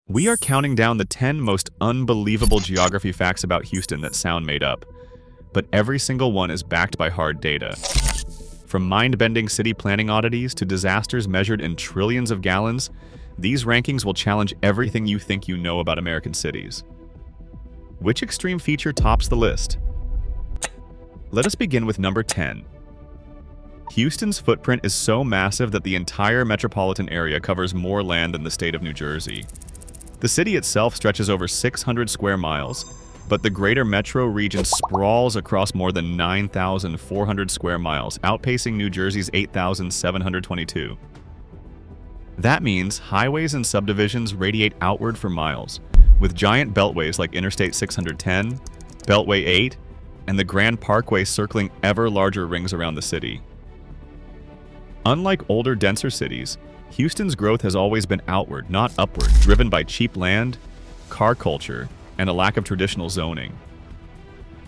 We are counting down the 10 most unbelievable geography facts about Houston that sound made up, but every single one is backed by hard data. From mind-bending city planning oddities to disasters measured in trillions of gallons, these rankings will challenge everything you think you know about American cities. Which extreme feature tops the list? Let us begin with number 10. Houston's footprint is so massive that the entire metropolitan area covers more land than the state of New Jersey. The city itself stretches over 600 square miles, but the greater metro region sprawls across more than 9,400 square miles, outpacing New Jersey's 8,722. That means highways and subdivisions radiate outward for miles, with giant beltways like Interstate 610, Beltway 8, and the Grand Parkway circling ever larger rings around the city. Unlike older, denser cities, Houston's growth has always been outward, not upward, driven by cheap land, car culture, and a lack of traditional zoning.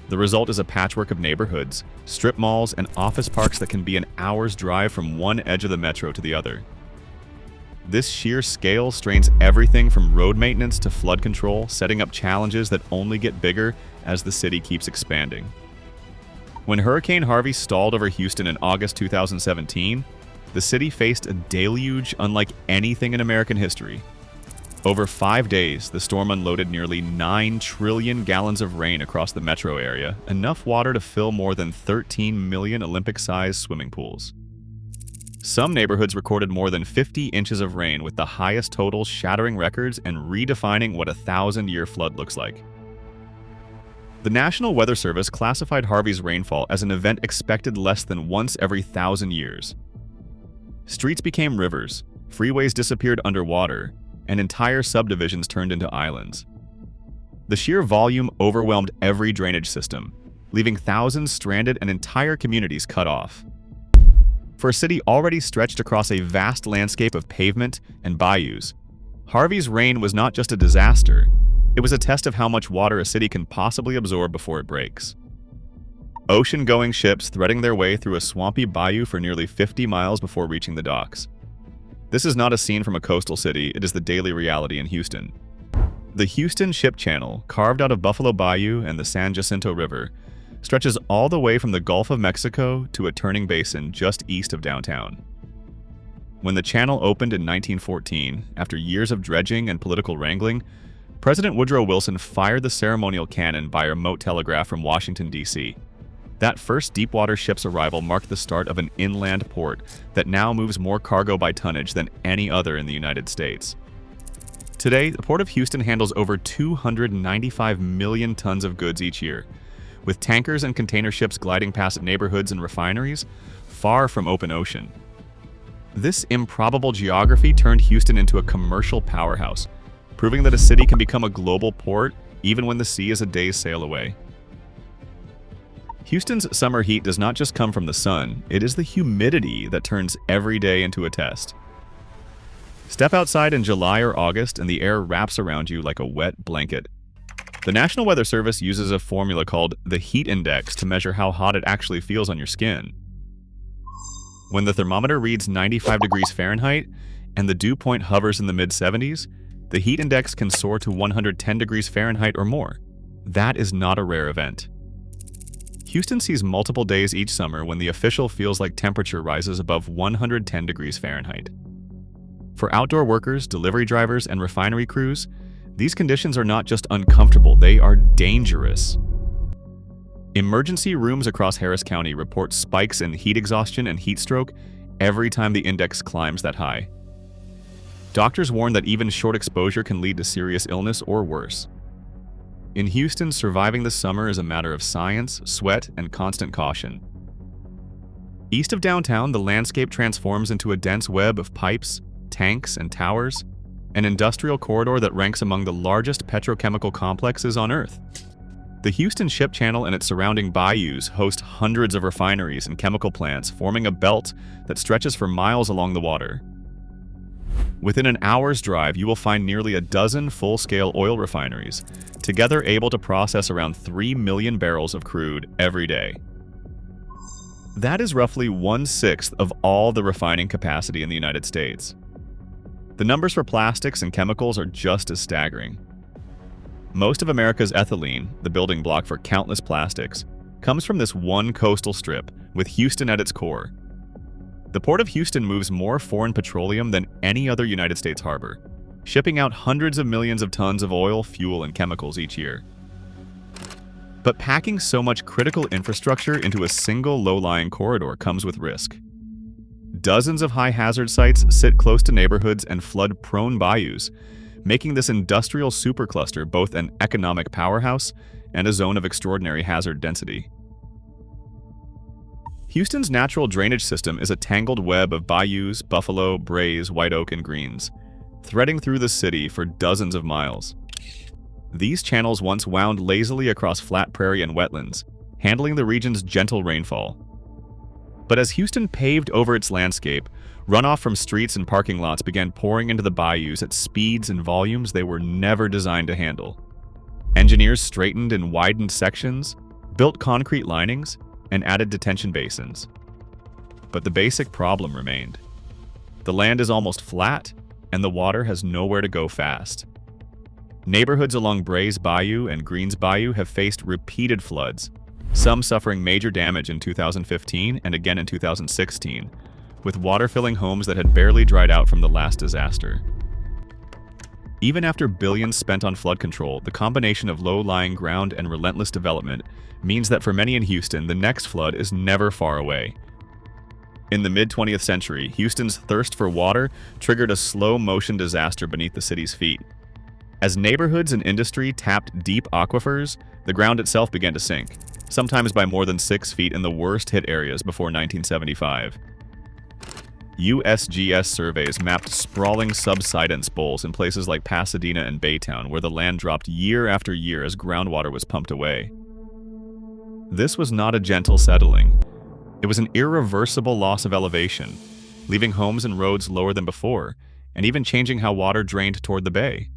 The result is a patchwork of neighborhoods, strip malls, and office parks that can be an hour's drive from one edge of the metro to the other. This sheer scale strains everything from road maintenance to flood control, setting up challenges that only get bigger as the city keeps expanding. When Hurricane Harvey stalled over Houston in August 2017, the city faced a deluge unlike anything in American history. Over 5 days, the storm unloaded nearly 9 trillion gallons of rain across the metro area, enough water to fill more than 13 million Olympic-sized swimming pools. Some neighborhoods recorded more than 50 inches of rain, with the highest totals shattering records and redefining what a 1,000-year flood looks like. The National Weather Service classified Harvey's rainfall as an event expected less than once every 1,000 years. Streets became rivers, freeways disappeared underwater, and entire subdivisions turned into islands. The sheer volume overwhelmed every drainage system, leaving thousands stranded and entire communities cut off. For a city already stretched across a vast landscape of pavement and bayous, Harvey's rain was not just a disaster, it was a test of how much water a city can possibly absorb before it breaks. Ocean-going ships threading their way through a swampy bayou for nearly 50 miles before reaching the docks. This is not a scene from a coastal city, it is the daily reality in Houston. The Houston Ship Channel, carved out of Buffalo Bayou and the San Jacinto River, stretches all the way from the Gulf of Mexico to a turning basin just east of downtown. When the channel opened in 1914, after years of dredging and political wrangling, President Woodrow Wilson fired the ceremonial cannon by remote telegraph from Washington, D.C. That first deepwater ship's arrival marked the start of an inland port that now moves more cargo by tonnage than any other in the United States. Today, the Port of Houston handles over 295 million tons of goods each year, with tankers and container ships gliding past neighborhoods and refineries, far from open ocean. This improbable geography turned Houston into a commercial powerhouse, proving that a city can become a global port even when the sea is a day's sail away. Houston's summer heat does not just come from the sun, it is the humidity that turns every day into a test. Step outside in July or August and the air wraps around you like a wet blanket. The National Weather Service uses a formula called the heat index to measure how hot it actually feels on your skin. When the thermometer reads 95 degrees Fahrenheit and the dew point hovers in the mid-70s, the heat index can soar to 110 degrees Fahrenheit or more. That is not a rare event. Houston sees multiple days each summer when the official feels like temperature rises above 110 degrees Fahrenheit. For outdoor workers, delivery drivers, and refinery crews, these conditions are not just uncomfortable, they are dangerous. Emergency rooms across Harris County report spikes in heat exhaustion and heat stroke every time the index climbs that high. Doctors warn that even short exposure can lead to serious illness or worse. In Houston, surviving the summer is a matter of science, sweat, and constant caution. East of downtown, the landscape transforms into a dense web of pipes, tanks, and towers, an industrial corridor that ranks among the largest petrochemical complexes on Earth. The Houston Ship Channel and its surrounding bayous host hundreds of refineries and chemical plants, forming a belt that stretches for miles along the water. Within an hour's drive, you will find nearly a dozen full-scale oil refineries, together able to process around 3 million barrels of crude every day. That is roughly 1/6 of all the refining capacity in the United States. The numbers for plastics and chemicals are just as staggering. Most of America's ethylene, the building block for countless plastics, comes from this one coastal strip, with Houston at its core. The Port of Houston moves more foreign petroleum than any other United States harbor, shipping out hundreds of millions of tons of oil, fuel, and chemicals each year. But packing so much critical infrastructure into a single low-lying corridor comes with risk. Dozens of high-hazard sites sit close to neighborhoods and flood-prone bayous, making this industrial supercluster both an economic powerhouse and a zone of extraordinary hazard density. Houston's natural drainage system is a tangled web of bayous, buffalo, braes, white oak, and greens, threading through the city for dozens of miles. These channels once wound lazily across flat prairie and wetlands, handling the region's gentle rainfall. But as Houston paved over its landscape, runoff from streets and parking lots began pouring into the bayous at speeds and volumes they were never designed to handle. Engineers straightened and widened sections, built concrete linings, and added detention basins. But the basic problem remained. The land is almost flat, and the water has nowhere to go fast. Neighborhoods along Braes Bayou and Greens Bayou have faced repeated floods, some suffering major damage in 2015 and again in 2016, with water filling homes that had barely dried out from the last disaster. Even after billions spent on flood control, the combination of low-lying ground and relentless development means that for many in Houston, the next flood is never far away. In the mid-20th century, Houston's thirst for water triggered a slow-motion disaster beneath the city's feet. As neighborhoods and industry tapped deep aquifers, the ground itself began to sink, sometimes by more than 6 feet in the worst-hit areas before 1975. USGS surveys mapped sprawling subsidence bowls in places like Pasadena and Baytown, where the land dropped year after year as groundwater was pumped away. This was not a gentle settling. It was an irreversible loss of elevation, leaving homes and roads lower than before, and even changing how water drained toward the bay.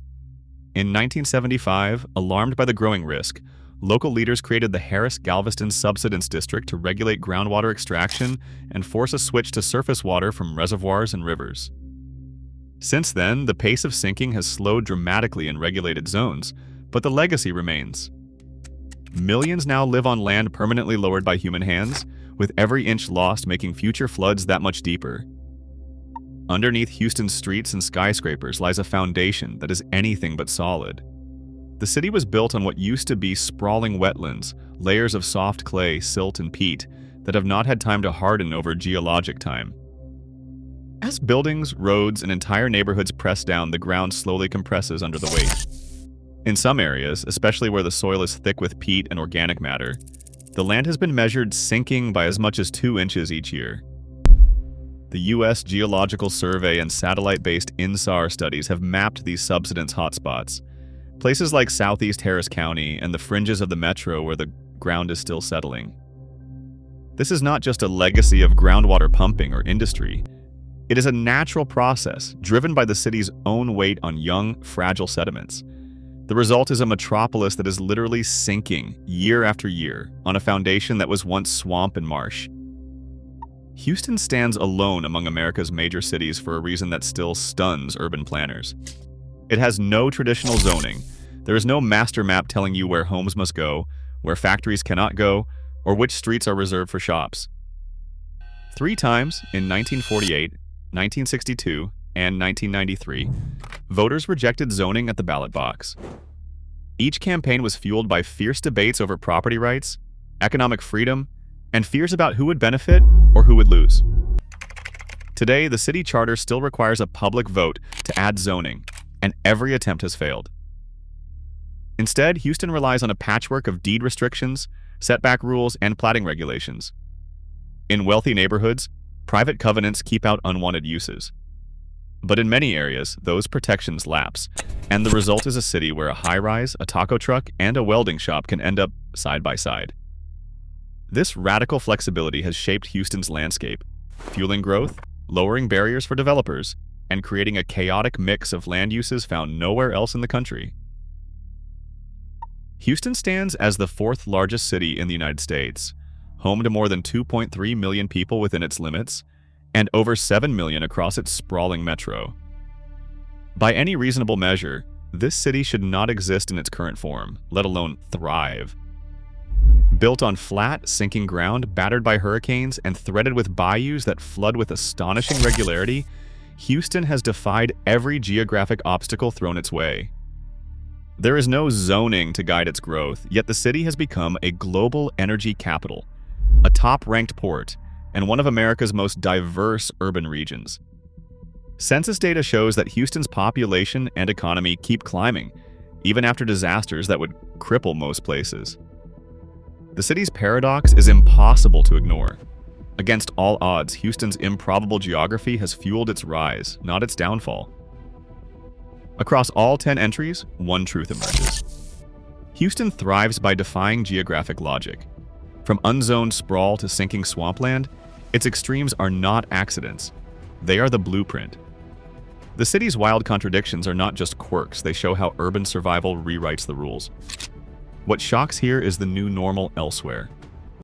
In 1975, alarmed by the growing risk, local leaders created the Harris-Galveston Subsidence District to regulate groundwater extraction and force a switch to surface water from reservoirs and rivers. Since then, the pace of sinking has slowed dramatically in regulated zones, but the legacy remains. Millions now live on land permanently lowered by human hands, with every inch lost making future floods that much deeper. Underneath Houston's streets and skyscrapers lies a foundation that is anything but solid. The city was built on what used to be sprawling wetlands, layers of soft clay, silt, and peat that have not had time to harden over geologic time. As buildings, roads, and entire neighborhoods press down, the ground slowly compresses under the weight. In some areas, especially where the soil is thick with peat and organic matter, the land has been measured sinking by as much as 2 inches each year. The U.S. Geological Survey and satellite-based INSAR studies have mapped these subsidence hotspots, places like southeast Harris County and the fringes of the metro where the ground is still settling. This is not just a legacy of groundwater pumping or industry. It is a natural process driven by the city's own weight on young, fragile sediments. The result is a metropolis that is literally sinking year after year on a foundation that was once swamp and marsh. Houston stands alone among America's major cities for a reason that still stuns urban planners. It has no traditional zoning. There is no master map telling you where homes must go, where factories cannot go, or which streets are reserved for shops. 3 times, in 1948, 1962, and 1993, voters rejected zoning at the ballot box. Each campaign was fueled by fierce debates over property rights, economic freedom, and fears about who would benefit or who would lose. Today, the city charter still requires a public vote to add zoning, and every attempt has failed. Instead, Houston relies on a patchwork of deed restrictions, setback rules, and platting regulations. In wealthy neighborhoods, private covenants keep out unwanted uses. But in many areas, those protections lapse, and the result is a city where a high-rise, a taco truck, and a welding shop can end up side by side. This radical flexibility has shaped Houston's landscape, fueling growth, lowering barriers for developers, and creating a chaotic mix of land uses found nowhere else in the country. Houston stands as the 4th largest city in the United States, home to more than 2.3 million people within its limits, and over 7 million across its sprawling metro. By any reasonable measure, this city should not exist in its current form, let alone thrive. Built on flat, sinking ground, battered by hurricanes, and threaded with bayous that flood with astonishing regularity, Houston has defied every geographic obstacle thrown its way. There is no zoning to guide its growth, yet the city has become a global energy capital, a top-ranked port, and one of America's most diverse urban regions. Census data shows that Houston's population and economy keep climbing, even after disasters that would cripple most places. The city's paradox is impossible to ignore. Against all odds, Houston's improbable geography has fueled its rise, not its downfall. Across all 10 entries, one truth emerges. Houston thrives by defying geographic logic. From unzoned sprawl to sinking swampland, its extremes are not accidents. They are the blueprint. The city's wild contradictions are not just quirks, they show how urban survival rewrites the rules. What shocks here is the new normal elsewhere.